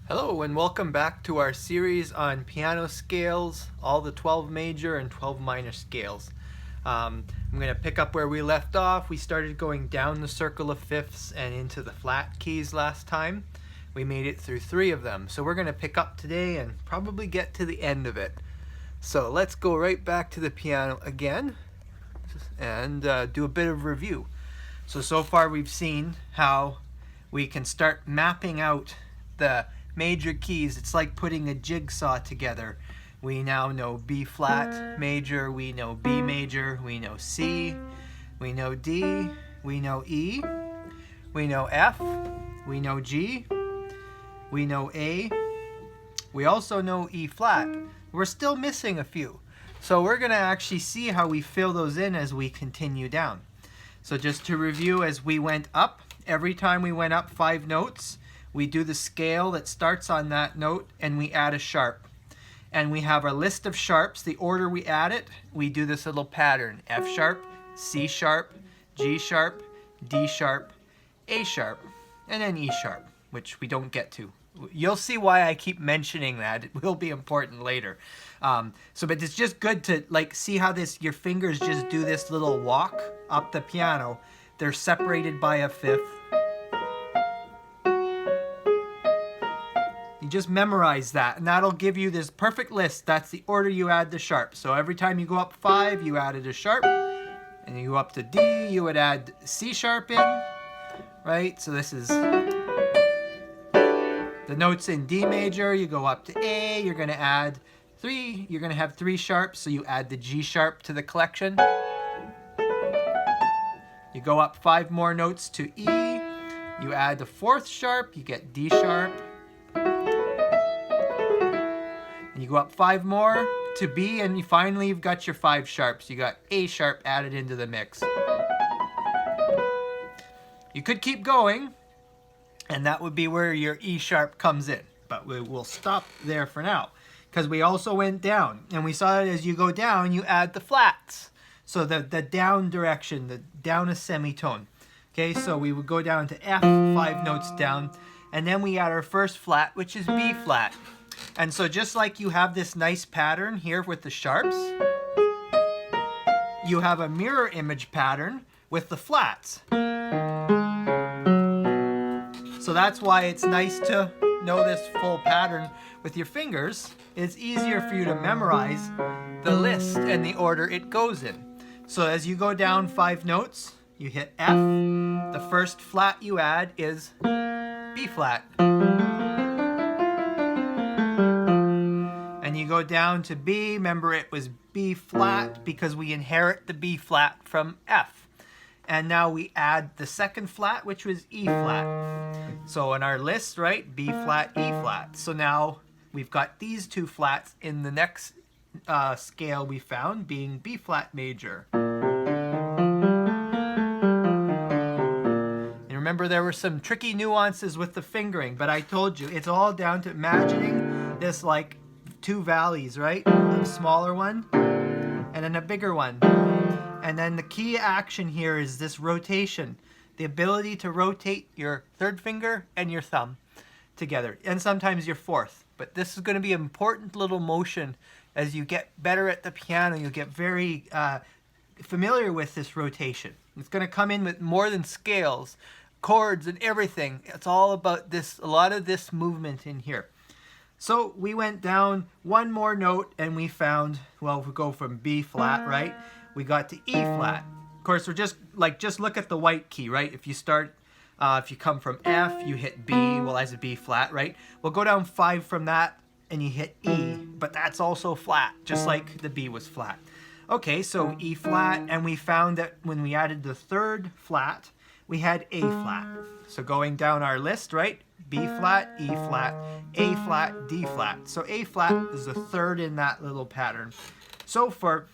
Hello and welcome back to our series on piano scales, all the 12 major and 12 minor scales. I'm going to pick up where we left off. We started going down the circle of fifths and into the flat keys last time. We made it through 3 of them. So we're going to pick up today and probably get to the end of it. So let's go right back to the piano again and do a bit of review. So far we've seen how we can start mapping out the major keys. It's like putting a jigsaw together. We now know B flat major, we know B major, we know C, we know D, we know E, we know F, we know G, we know A, we also know E flat. We're still missing a few. So we're going to actually see how we fill those in as we continue down. So just to review, as we went up, every time we went up 5 notes, we do the scale that starts on that note and we add a sharp. And we have our list of sharps. The order we add it, we do this little pattern. F sharp, C sharp, G sharp, D sharp, A sharp, and then E sharp, which we don't get to. You'll see why I keep mentioning that. It will be important later. But it's just good to see how your fingers just do this little walk up the piano. They're separated by a fifth. You just memorize that, and that'll give you this perfect list. That's the order you add the sharp. So every time you go up 5, you added a sharp. And you go up to D, you would add C sharp in, right? So this is the notes in D major. You go up to A, you're going to add 3. You're going to have 3 sharps, so you add the G sharp to the collection. You go up 5 more notes to E. You add the 4th sharp, you get D sharp. And you go up 5 more to B, and finally you've got your 5 sharps. You got A sharp added into the mix. You could keep going, and that would be where your E sharp comes in. But we'll stop there for now, because we also went down, and we saw that as you go down, you add the flats. So the down direction, the down a semitone. Okay, so we would go down to F, 5 notes down, and then we add our first flat, which is B flat. And so just like you have this nice pattern here with the sharps, you have a mirror image pattern with the flats. So that's why it's nice to know this full pattern with your fingers. It's easier for you to memorize the list and the order it goes in. So as you go down 5 notes, you hit F. The first flat you add is B flat. And you go down to B. Remember, it was B flat because we inherit the B flat from F. And now we add the second flat, which was E flat. So in our list, right, B flat, E flat. So now we've got these 2 flats in the next scale we found, being B flat major. And remember, there were some tricky nuances with the fingering, but I told you, it's all down to imagining this like 2 valleys, right? A smaller one and then a bigger one. And then the key action here is this rotation, the ability to rotate your 3rd finger and your thumb together, and sometimes your 4th. But this is going to be an important little motion. As you get better at the piano, you'll get very familiar with this rotation. It's going to come in with more than scales, chords, and everything. It's all about this, a lot of this movement in here. So we went down 1 more note and we found, well, if we go from B flat, right, we got to E flat. Of course, we're just look at the white key, right? If you start, if you come from F, you hit B, well, as a B flat, right? We'll go down 5 from that and you hit E, but that's also flat, just like the B was flat. Okay, so E flat, and we found that when we added the 3rd flat, we had A flat. So going down our list, right? B flat, E flat, A flat, D flat. So A flat is the 3rd in that little pattern. So for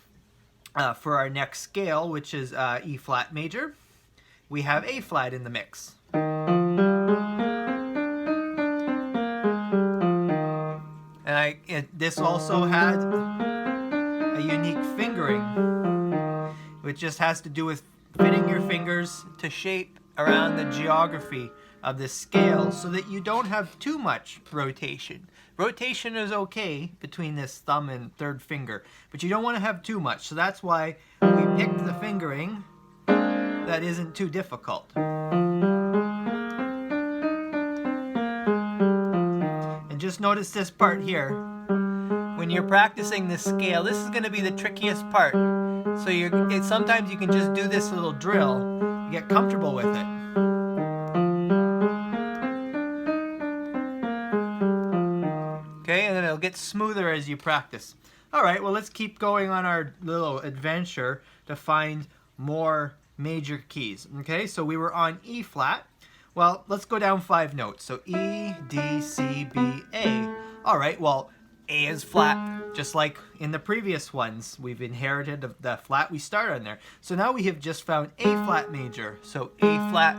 our next scale, which is E flat major, we have A flat in the mix. And this also had a unique fingering, which just has to do with fitting your fingers to shape around the geography of the scale so that you don't have too much rotation. Rotation is okay between this thumb and third finger, but you don't want to have too much. So that's why we picked the fingering that isn't too difficult. And just notice this part here. When you're practicing this scale, this is going to be the trickiest part. So sometimes you can just do this little drill, you get comfortable with it. Okay, and then it'll get smoother as you practice. All right, well, let's keep going on our little adventure to find more major keys. Okay, so we were on E flat. Well, let's go down 5 notes. So E, D, C, B, A. All right, well, A is flat, just like in the previous ones. We've inherited the flat we started on there. So now we have just found A flat major. So A flat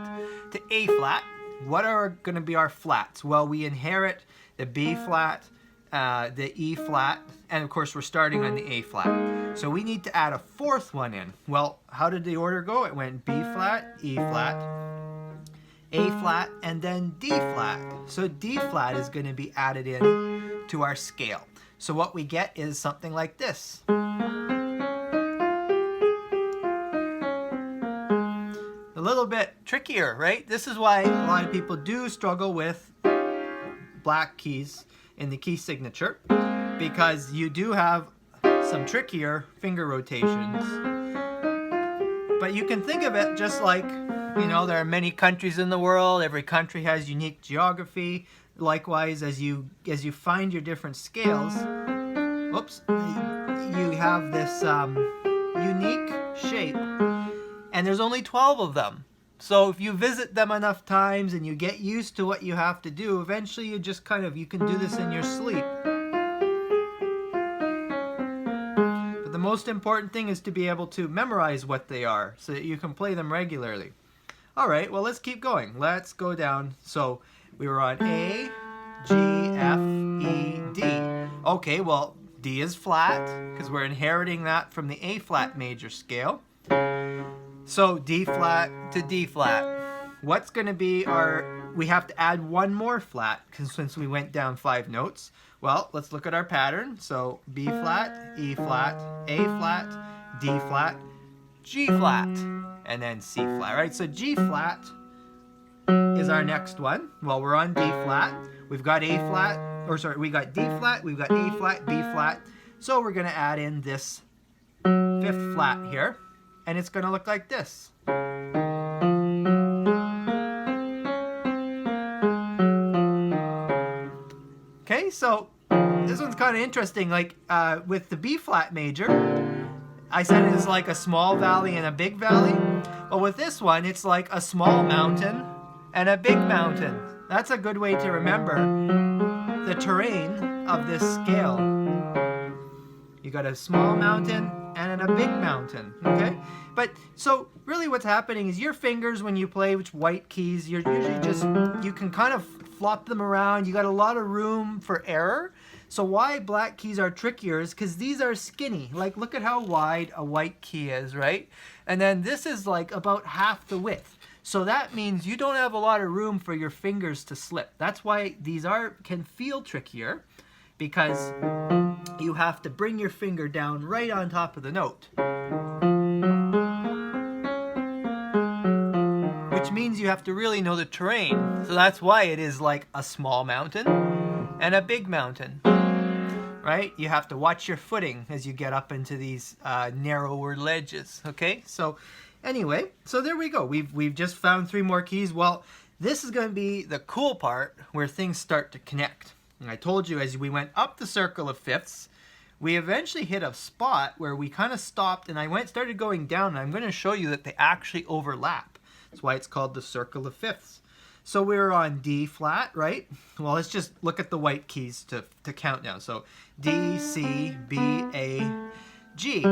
to A flat. What are going to be our flats? Well, we inherit the B flat, the E flat, and of course we're starting on the A flat. So we need to add a 4th one in. Well, how did the order go? It went B flat, E flat, A flat, and then D flat. So D flat is going to be added in to our scale. So what we get is something like this. A little bit trickier, right? This is why a lot of people do struggle with black keys in the key signature, because you do have some trickier finger rotations. But you can think of it just like, you know, there are many countries in the world. Every country has unique geography. Likewise, as you find your different scales, whoops, you have this unique shape, and there's only 12 of them. So if you visit them enough times and you get used to what you have to do, eventually you just you can do this in your sleep. But the most important thing is to be able to memorize what they are so that you can play them regularly. All right, well, let's keep going. Let's go down. So we were on A, G, F, E, D. Okay, well, D is flat because we're inheriting that from the A flat major scale. So D flat to D flat. What's going to be we have to add one more flat since we went down 5 notes. Well, let's look at our pattern. So B flat, E flat, A flat, D flat, G flat, and then C flat, right? So G flat is our next one. Well, we're on D flat. We've got A flat, we got D flat, we've got A flat, B flat. So we're going to add in this 5th flat here, and it's going to look like this. Okay, so this one's kind of interesting. Like with the B flat major, I said it's like a small valley and a big valley. Well, with this one, it's like a small mountain and a big mountain. That's a good way to remember the terrain of this scale. You got a small mountain and a big mountain, okay? But so really what's happening is your fingers, when you play with white keys, you're usually you can kind of flop them around. You got a lot of room for error. So why black keys are trickier is because these are skinny. Like, look at how wide a white key is, right? And then this is like about half the width. So that means you don't have a lot of room for your fingers to slip. That's why these can feel trickier, because you have to bring your finger down right on top of the note. Which means you have to really know the terrain. So that's why it is like a small mountain and a big mountain, right? You have to watch your footing as you get up into these narrower ledges, okay? So anyway, so there we go. We've just found 3 more keys. Well, this is going to be the cool part where things start to connect. And I told you as we went up the circle of fifths, we eventually hit a spot where we kind of stopped, and I started going down, and I'm going to show you that they actually overlap. That's why it's called the circle of fifths. So we're on D flat, right? Well, let's just look at the white keys to count now. So D, C, B, A, G.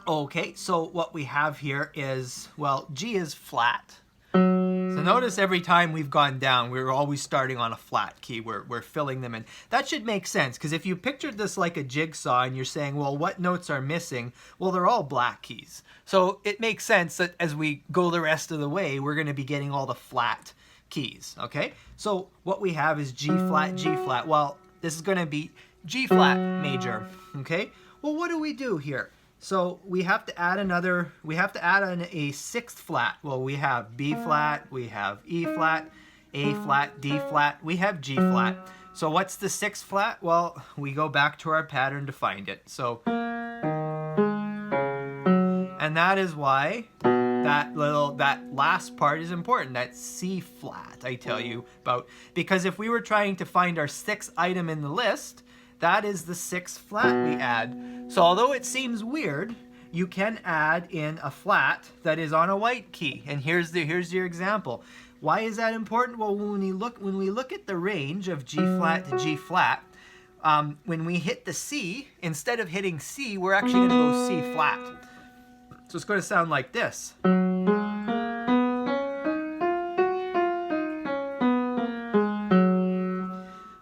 Okay, so what we have here is, well, G is flat. So So notice every time we've gone down, we're always starting on a flat key. We're filling them in. That should make sense, because if you pictured this like a jigsaw and you're saying, well, what notes are missing? Well, they're all black keys. So it makes sense that as we go the rest of the way, we're going to be getting all the flat keys, okay? So what we have is G flat, G flat. Well, this is going to be G flat major, okay? Well, what do we do here? So we have to add on a sixth flat. Well, we have B flat, we have E flat, A flat, D flat, we have G flat. So what's the sixth flat? Well, we go back to our pattern to find it. So, and that is why that last part is important, that C flat I tell you about. Because if we were trying to find our sixth item in the list, that is the sixth flat we add. So although it seems weird, you can add in a flat that is on a white key. And here's your example. Why is that important? Well, when we look at the range of G flat to G flat, when we hit the C, instead of hitting C, we're actually going to go C flat. So it's going to sound like this.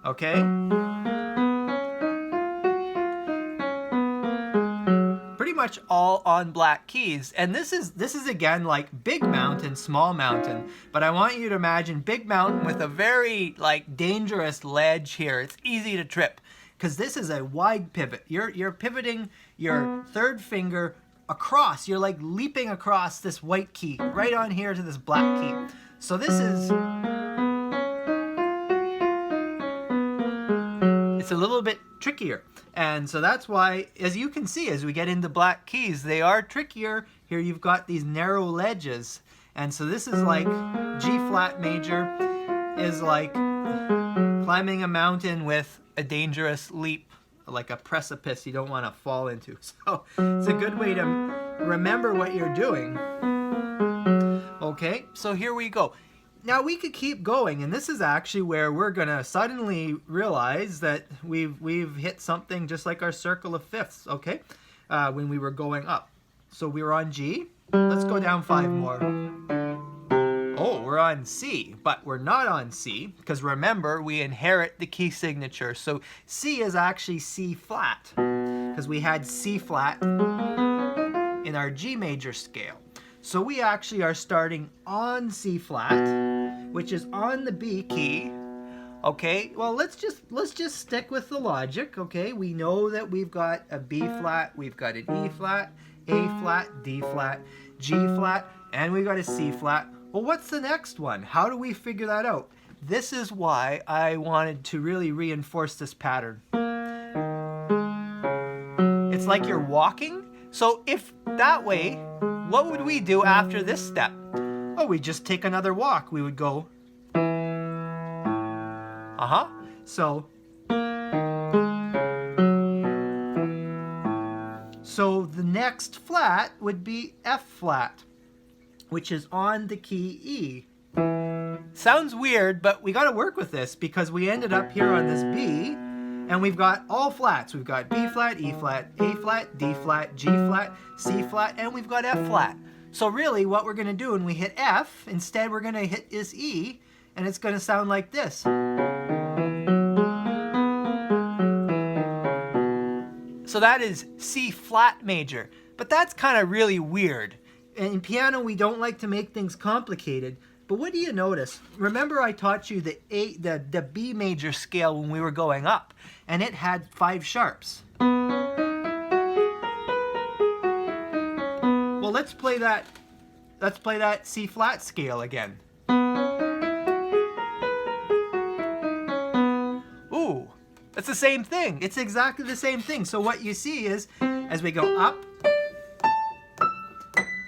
Okay? Pretty much all on black keys. And this is again like big mountain, small mountain. But I want you to imagine big mountain with a very like dangerous ledge here. It's easy to trip because this is a wide pivot. You're pivoting your third finger across. You're like leaping across this white key right on here to this black key. So this is, it's a little bit trickier. And so that's why, as you can see, as we get into black keys, they are trickier. Here you've got these narrow ledges. And so this is like G flat major is like climbing a mountain with a dangerous leap, like a precipice you don't want to fall into. So it's a good way to remember what you're doing. Okay, so here we go. Now we could keep going, and this is actually where we're gonna suddenly realize that we've hit something just like our circle of fifths, okay? When we were going up. So we were on G. Let's go down 5 more. Oh, we're on C, but we're not on C, because remember, we inherit the key signature. So C is actually C flat, because we had C flat in our G major scale. So we actually are starting on C flat, which is on the B key. Okay, well, let's just stick with the logic, okay? We know that we've got a B flat, we've got an E flat, A flat, D flat, G flat, and we've got a C flat. Well, what's the next one? How do we figure that out? This is why I wanted to really reinforce this pattern. It's like you're walking. So if that way, what would we do after this step? Oh, we just take another walk. We would go, So the next flat would be F flat, which is on the key E. Sounds weird, but we got to work with this because we ended up here on this B, and we've got all flats. We've got B flat, E flat, A flat, D flat, G flat, C flat, and we've got F flat. So really what we're going to do when we hit F, instead we're going to hit this E, and it's going to sound like this. So that is C flat major, but that's kind of really weird. In piano, we don't like to make things complicated, but what do you notice? Remember I taught you the B major scale when we were going up, and it had 5 sharps. Well, let's play that C flat scale again. Ooh, that's the same thing. It's exactly the same thing. So what you see is, as we go up,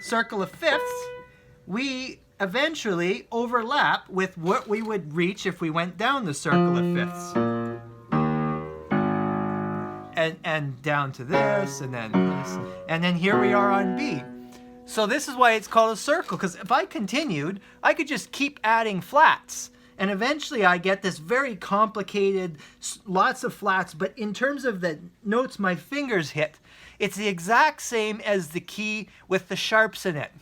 circle of fifths, we eventually overlap with what we would reach if we went down the circle of fifths. And down to this, and then this, and then here we are on B. So this is why it's called a circle, because if I continued, I could just keep adding flats. And eventually I get this very complicated, lots of flats, but in terms of the notes my fingers hit, it's the exact same as the key with the sharps in it.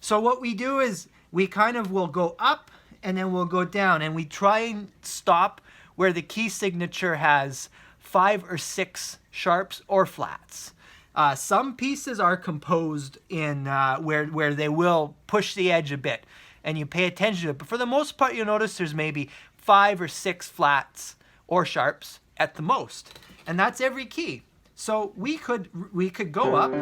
So what we do is, we kind of will go up and then we'll go down, and we try and stop where the key signature has 5 or 6 sharps or flats. Some pieces are composed in where they will push the edge a bit, and you pay attention to it. But for the most part, you'll notice there's maybe 5 or 6 flats or sharps at the most, and that's every key. So we could go up.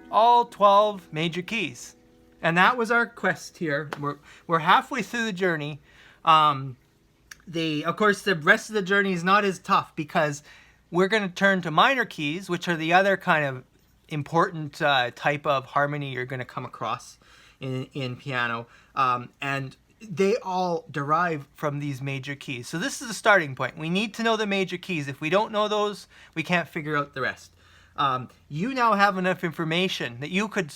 All 12 major keys. And that was our quest here. We're halfway through the journey. Of course, the rest of the journey is not as tough because we're going to turn to minor keys, which are the other kind of important type of harmony you're going to come across in piano. And they all derive from these major keys. So this is the starting point. We need to know the major keys. If we don't know those, we can't figure out the rest. You now have enough information that you could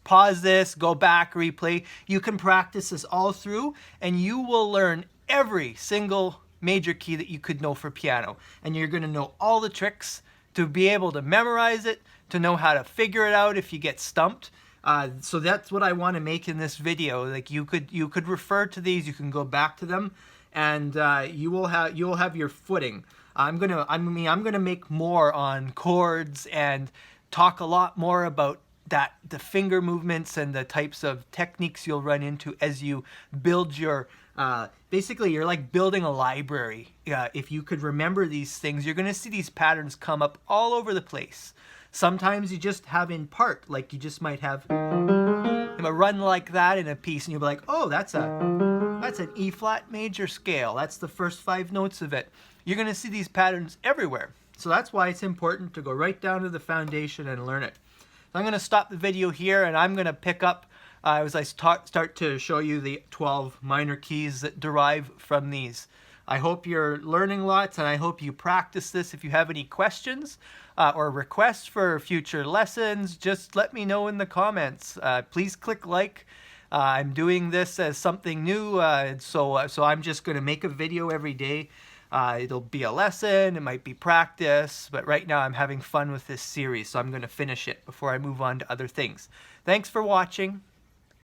pause this, go back, replay. You can practice this all through, and you will learn every single major key that you could know for piano. And you're going to know all the tricks to be able to memorize it, to know how to figure it out if you get stumped. So that's what I want to make in this video. Like you could refer to these, you can go back to them, and you will have your footing. I'm gonna make more on chords and talk a lot more about the finger movements and the types of techniques you'll run into as you build your basically you're like building a library. If you could remember these things, you're gonna see these patterns come up all over the place. Sometimes you just have in part, like you just might have a run like that in a piece, and you'll be like, oh, that's an E flat major scale. That's the first 5 notes of it. You're going to see these patterns everywhere. So that's why it's important to go right down to the foundation and learn it. So I'm going to stop the video here, and I'm going to pick up as I start to show you the 12 minor keys that derive from these. I hope you're learning lots, and I hope you practice this. If you have any questions or requests for future lessons, just let me know in the comments. Please click like. I'm doing this as something new, so I'm just going to make a video every day. It'll be a lesson, it might be practice, but right now I'm having fun with this series, so I'm going to finish it before I move on to other things. Thanks for watching.